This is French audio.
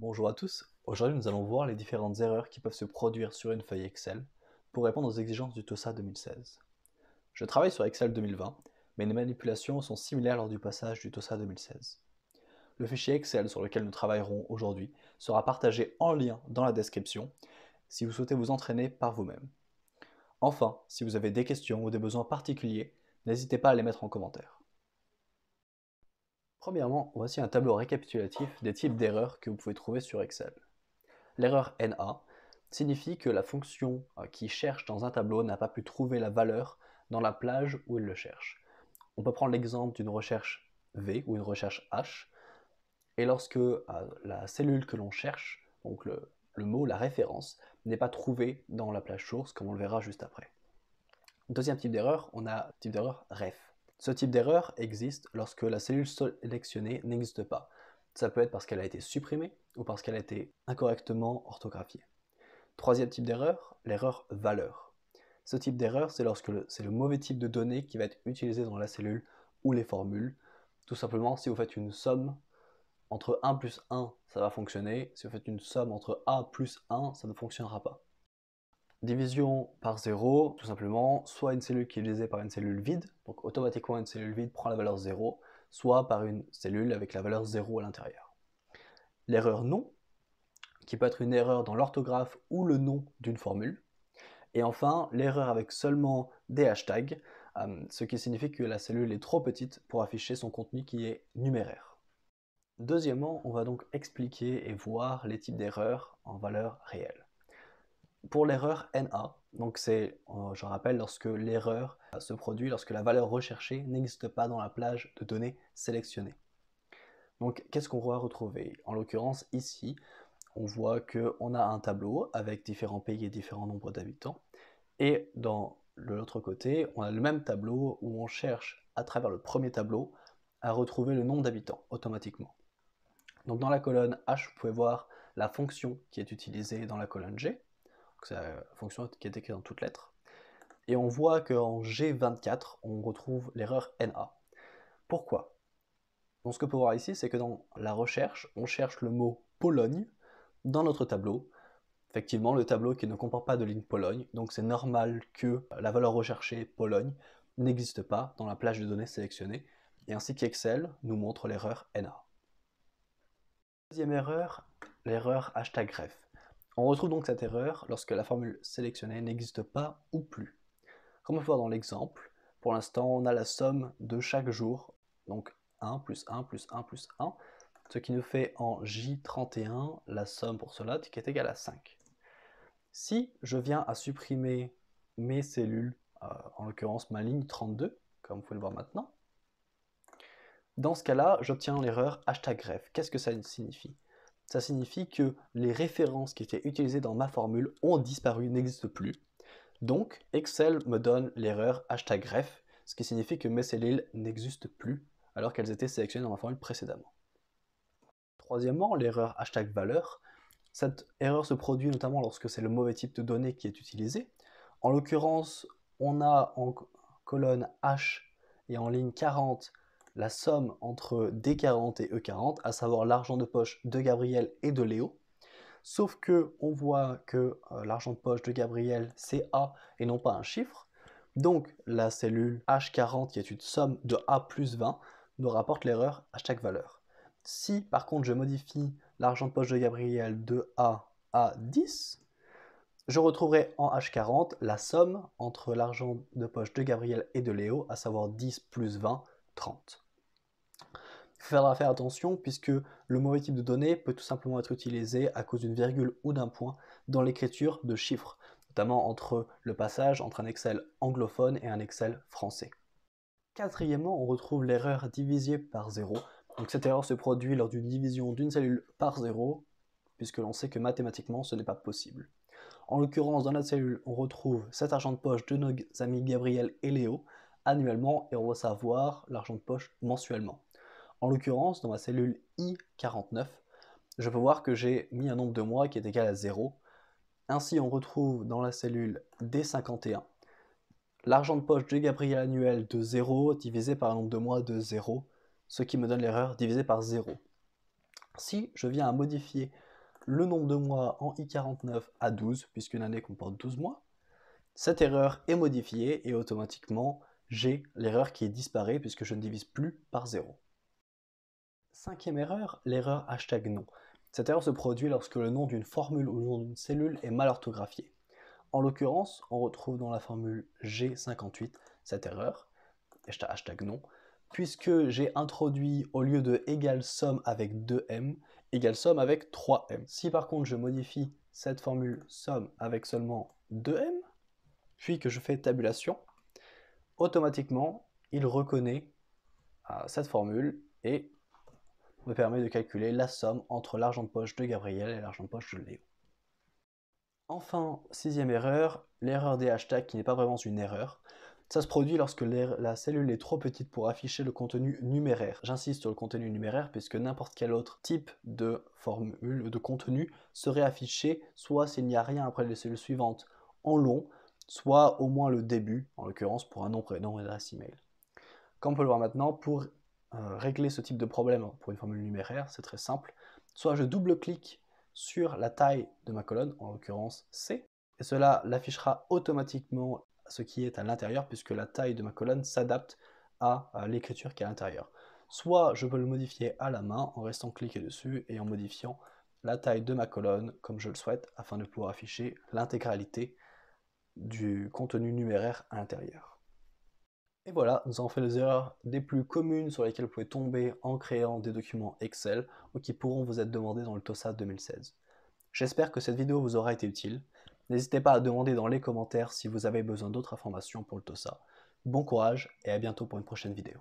Bonjour à tous, aujourd'hui nous allons voir les différentes erreurs qui peuvent se produire sur une feuille Excel pour répondre aux exigences du TOSA 2016. Je travaille sur Excel 2020, mais les manipulations sont similaires lors du passage du TOSA 2016. Le fichier Excel sur lequel nous travaillerons aujourd'hui sera partagé en lien dans la description si vous souhaitez vous entraîner par vous-même. Enfin, si vous avez des questions ou des besoins particuliers, n'hésitez pas à les mettre en commentaire. Premièrement, voici un tableau récapitulatif des types d'erreurs que vous pouvez trouver sur Excel. L'erreur NA signifie que la fonction qui cherche dans un tableau n'a pas pu trouver la valeur dans la plage où il le cherche. On peut prendre l'exemple d'une recherche V ou une recherche H, et lorsque la cellule que l'on cherche, donc le mot, la référence, n'est pas trouvée dans la plage source, comme on le verra juste après. Deuxième type d'erreur, on a le type d'erreur REF. Ce type d'erreur existe lorsque la cellule sélectionnée n'existe pas. Ça peut être parce qu'elle a été supprimée ou parce qu'elle a été incorrectement orthographiée. Troisième type d'erreur, l'erreur valeur. Ce type d'erreur, c'est lorsque c'est le mauvais type de données qui va être utilisé dans la cellule ou les formules. Tout simplement, si vous faites une somme entre 1 plus 1, ça va fonctionner. Si vous faites une somme entre A plus 1, ça ne fonctionnera pas. Division par 0, tout simplement, soit une cellule qui est divisée par une cellule vide, donc automatiquement une cellule vide prend la valeur 0, soit par une cellule avec la valeur 0 à l'intérieur. L'erreur non, qui peut être une erreur dans l'orthographe ou le nom d'une formule. Et enfin, l'erreur avec seulement des hashtags, ce qui signifie que la cellule est trop petite pour afficher son contenu qui est numéraire. Deuxièmement, on va donc expliquer et voir les types d'erreurs en valeur réelle. Pour l'erreur NA, donc c'est, je rappelle, lorsque l'erreur se produit lorsque la valeur recherchée n'existe pas dans la plage de données sélectionnée. Donc qu'est-ce qu'on va retrouver? En l'occurrence ici, on voit qu'on a un tableau avec différents pays et différents nombres d'habitants, et dans l'autre côté, on a le même tableau où on cherche à travers le premier tableau à retrouver le nombre d'habitants automatiquement. Donc dans la colonne H, vous pouvez voir la fonction qui est utilisée dans la colonne G. C'est la fonction qui est écrite en toutes lettres. Et on voit qu'en G24, on retrouve l'erreur NA. Pourquoi? Donc ce que peut voir ici, c'est que dans la recherche, on cherche le mot Pologne dans notre tableau. Effectivement, le tableau qui ne comporte pas de ligne Pologne, donc c'est normal que la valeur recherchée Pologne n'existe pas dans la plage de données sélectionnée, et ainsi qu'Excel nous montre l'erreur NA. Deuxième erreur, l'erreur #ref. On retrouve donc cette erreur lorsque la formule sélectionnée n'existe pas ou plus. Comme on peut voir dans l'exemple, pour l'instant on a la somme de chaque jour, donc 1 plus 1 plus 1 plus 1, ce qui nous fait en J31 la somme pour cela qui est égale à 5. Si je viens à supprimer mes cellules, en l'occurrence ma ligne 32, comme vous pouvez le voir maintenant, dans ce cas-là, j'obtiens l'erreur #ref. Qu'est-ce que ça signifie? Ça signifie que les références qui étaient utilisées dans ma formule ont disparu, n'existent plus. Donc, Excel me donne l'erreur #ref, ce qui signifie que mes cellules n'existent plus alors qu'elles étaient sélectionnées dans ma formule précédemment. Troisièmement, l'erreur #valeur. Cette erreur se produit notamment lorsque c'est le mauvais type de données qui est utilisé. En l'occurrence, on a en colonne H et en ligne 40 la somme entre D40 et E40, à savoir l'argent de poche de Gabriel et de Léo. Sauf que on voit que l'argent de poche de Gabriel c'est A et non pas un chiffre. Donc la cellule H40 qui est une somme de A plus 20 nous rapporte l'erreur #valeur. Si par contre je modifie l'argent de poche de Gabriel de A à 10, je retrouverai en H40 la somme entre l'argent de poche de Gabriel et de Léo, à savoir 10 plus 20, 30. Il faudra faire attention puisque le mauvais type de données peut tout simplement être utilisé à cause d'une virgule ou d'un point dans l'écriture de chiffres, notamment entre le passage entre un Excel anglophone et un Excel français. Quatrièmement, on retrouve l'erreur divisée par 0. Donc cette erreur se produit lors d'une division d'une cellule par 0, puisque l'on sait que mathématiquement ce n'est pas possible. En l'occurrence, dans notre cellule, on retrouve cet argent de poche de nos amis Gabriel et Léo annuellement et on va savoir l'argent de poche mensuellement. En l'occurrence, dans ma cellule I49, je peux voir que j'ai mis un nombre de mois qui est égal à 0. Ainsi, on retrouve dans la cellule D51 l'argent de poche de Gabriel annuel de 0 divisé par un nombre de mois de 0, ce qui me donne l'erreur divisé par 0. Si je viens à modifier le nombre de mois en I49 à 12, puisqu'une année comporte 12 mois. Cette erreur est modifiée et automatiquement, j'ai l'erreur qui disparaît puisque je ne divise plus par 0. Cinquième erreur, l'erreur #non. Cette erreur se produit lorsque le nom d'une formule ou le nom d'une cellule est mal orthographié. En l'occurrence, on retrouve dans la formule G58 cette erreur, #non, puisque j'ai introduit au lieu de égale somme avec 2m, égale somme avec 3m. Si par contre je modifie cette formule somme avec seulement 2m, puis que je fais tabulation, automatiquement il reconnaît cette formule et me permet de calculer la somme entre l'argent de poche de Gabriel et l'argent de poche de Léo. Enfin, sixième erreur, l'erreur des hashtags qui n'est pas vraiment une erreur. Ça se produit lorsque la cellule est trop petite pour afficher le contenu numéraire. J'insiste sur le contenu numéraire puisque n'importe quel autre type de formule, de contenu serait affiché soit s'il n'y a rien après les cellules suivantes en long, soit au moins le début, en l'occurrence pour un nom, prénom et adresse email. Comme on peut le voir maintenant, pour régler ce type de problème pour une formule numéraire, c'est très simple. Soit je double-clique sur la taille de ma colonne, en l'occurrence C, et cela l'affichera automatiquement ce qui est à l'intérieur, puisque la taille de ma colonne s'adapte à l'écriture qui est à l'intérieur. Soit je peux le modifier à la main en restant cliqué dessus et en modifiant la taille de ma colonne comme je le souhaite, afin de pouvoir afficher l'intégralité du contenu numéraire à l'intérieur. Et voilà, nous avons fait les erreurs les plus communes sur lesquelles vous pouvez tomber en créant des documents Excel ou qui pourront vous être demandés dans le TOSA 2016. J'espère que cette vidéo vous aura été utile. N'hésitez pas à demander dans les commentaires si vous avez besoin d'autres informations pour le TOSA. Bon courage et à bientôt pour une prochaine vidéo.